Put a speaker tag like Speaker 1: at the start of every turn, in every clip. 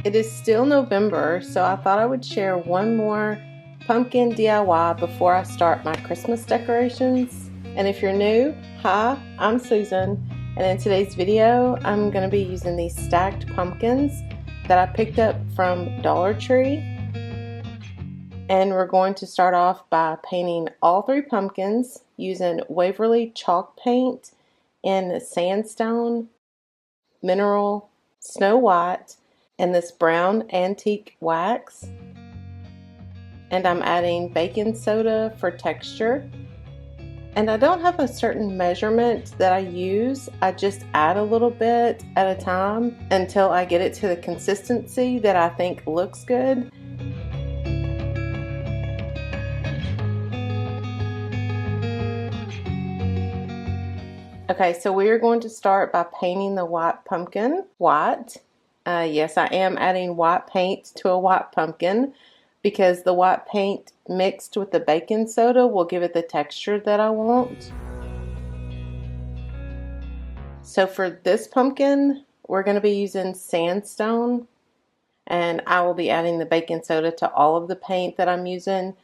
Speaker 1: It is still November, so I thought I would share one more pumpkin DIY before I start my Christmas decorations. And if you're new, hi, I'm Susan, and in today's video I'm going to be using these stacked pumpkins that I picked up from Dollar Tree. And we're going to start off by painting all 3 pumpkins using Waverly chalk paint in sandstone, mineral, snow white, and this brown antique wax. And I'm adding baking soda for texture. And I don't have a certain measurement that I use. I just add a little bit at a time until I get it to the consistency that I think looks good. Okay, so we are going to start by painting the white pumpkin white. Yes, I am adding white paint to a white pumpkin because the white paint mixed with the baking soda will give it the texture that I want. So for this pumpkin, we're going to be using sandstone, and I will be adding the baking soda to all of the paint that I'm using.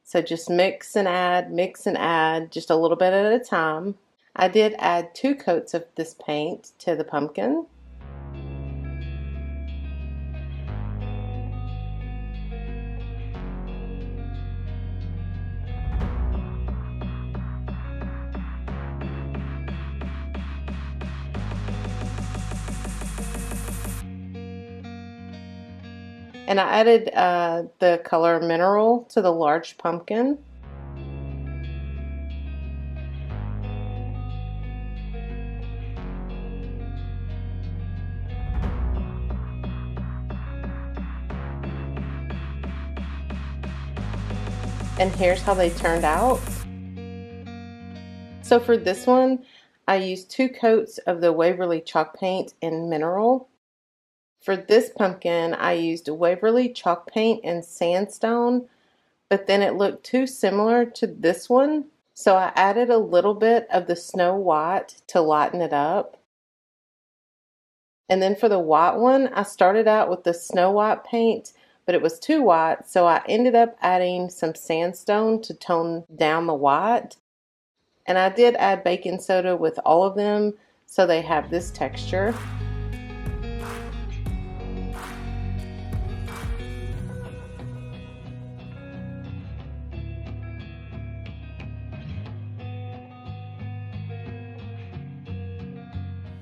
Speaker 1: So just mix and add, just a little bit at a time. I did add 2 coats of this paint to the pumpkin. And I added the color mineral to the large pumpkin. And here's how they turned out. So for this one, I used 2 coats of the Waverly chalk paint in mineral. For this pumpkin, I used Waverly chalk paint in sandstone, but then it looked too similar to this one, so I added a little bit of the snow white to lighten it up. And then for the white one, I started out with the snow white paint, but it was too white, so I ended up adding some sandstone to tone down the white. And I did add baking soda with all of them so they have this texture.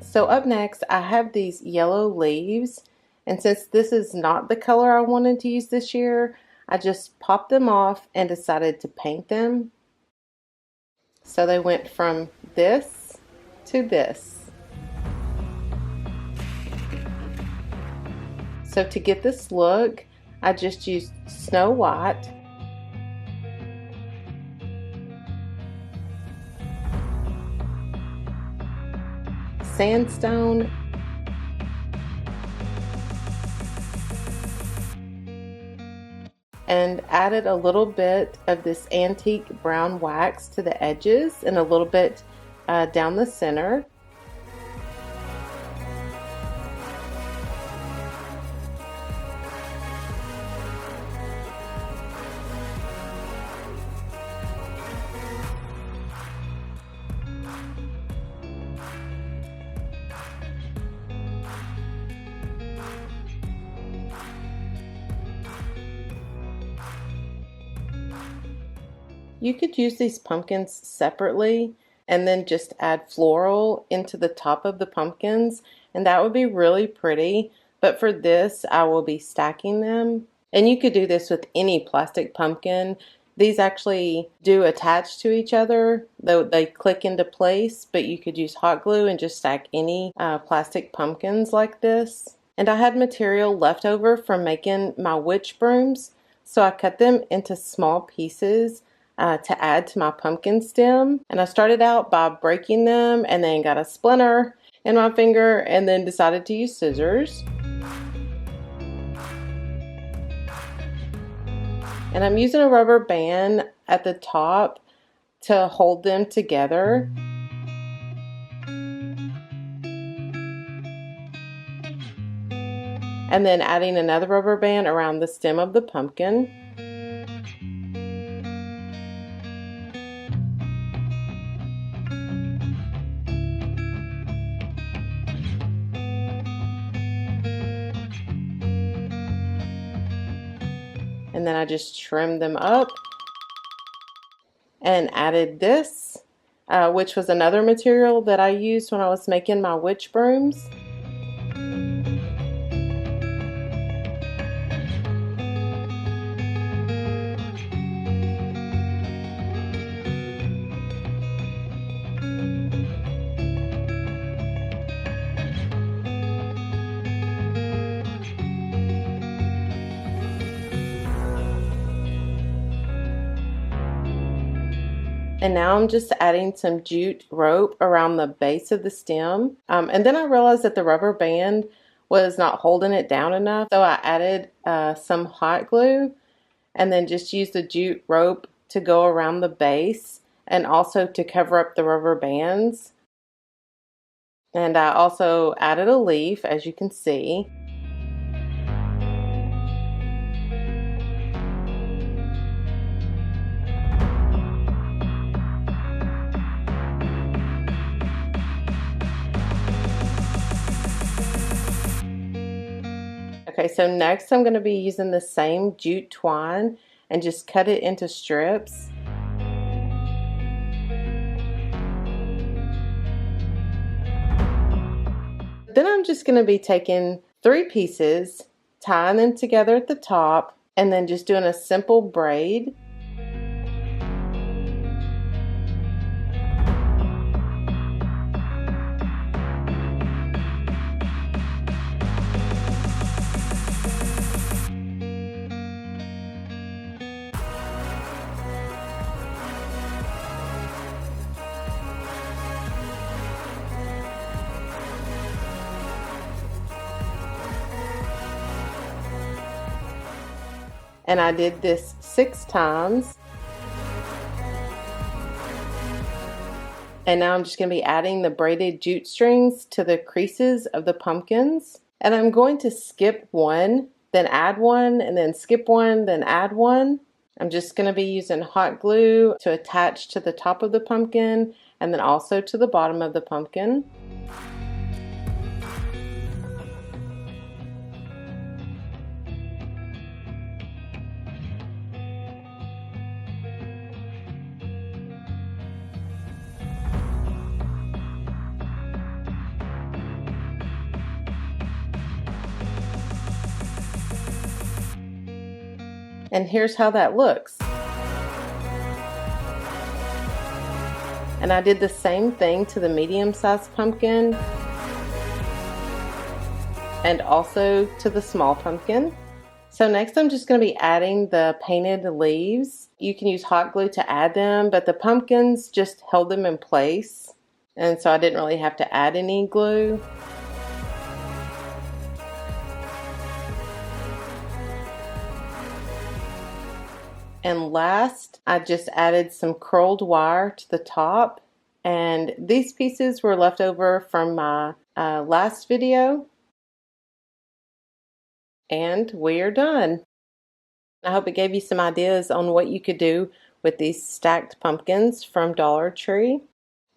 Speaker 1: So up next, I have these yellow leaves, and since this is not the color I wanted to use this year, I just popped them off and decided to paint them. So they went from this to this. So to get this look, I just used Snow White, sandstone, and added a little bit of this antique brown wax to the edges and a little bit down the center. You could use these pumpkins separately and then just add floral into the top of the pumpkins, and that would be really pretty. But for this, I will be stacking them. And you could do this with any plastic pumpkin. These actually do attach to each other, though they click into place, but you could use hot glue and just stack any plastic pumpkins like this. And I had material left over from making my witch brooms, so I cut them into small pieces to add to my pumpkin stem. And I started out by breaking them and then got a splinter in my finger and then decided to use scissors. And I'm using a rubber band at the top to hold them together. and then adding another rubber band around the stem of the pumpkin. And then I just trimmed them up and added this, which was another material that I used when I was making my witch brooms. And now I'm just adding some jute rope around the base of the stem. And then I realized that the rubber band was not holding it down enough. So I added some hot glue and then just used the jute rope to go around the base and also to cover up the rubber bands. And I also added a leaf, as you can see. Okay, so next I'm going to be using the same jute twine and just cut it into strips. Then I'm just going to be taking 3 pieces, tying them together at the top, and then just doing a simple braid. And I did this 6 times. And now I'm just going to be adding the braided jute strings to the creases of the pumpkins. And I'm going to skip one, then add one, and then skip one, then add one. I'm just going to be using hot glue to attach to the top of the pumpkin and then also to the bottom of the pumpkin. And here's how that looks. And I did the same thing to the medium-sized pumpkin and also to the small pumpkin. So next I'm just going to be adding the painted leaves. You can use hot glue to add them, but the pumpkins just held them in place. And so I didn't really have to add any glue. And last, I just added some curled wire to the top. And these pieces were left over from my last video. And we are done. I hope it gave you some ideas on what you could do with these stacked pumpkins from Dollar Tree.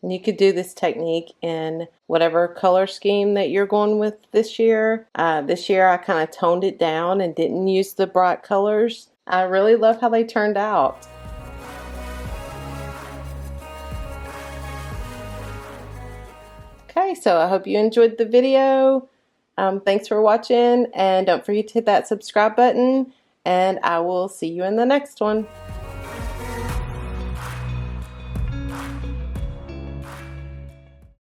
Speaker 1: And you could do this technique in whatever color scheme that you're going with this year. This year I kind of toned it down and didn't use the bright colors. I really love how they turned out. Okay, so I hope you enjoyed the video. Thanks for watching, and don't forget to hit that subscribe button, and I will see you in the next one.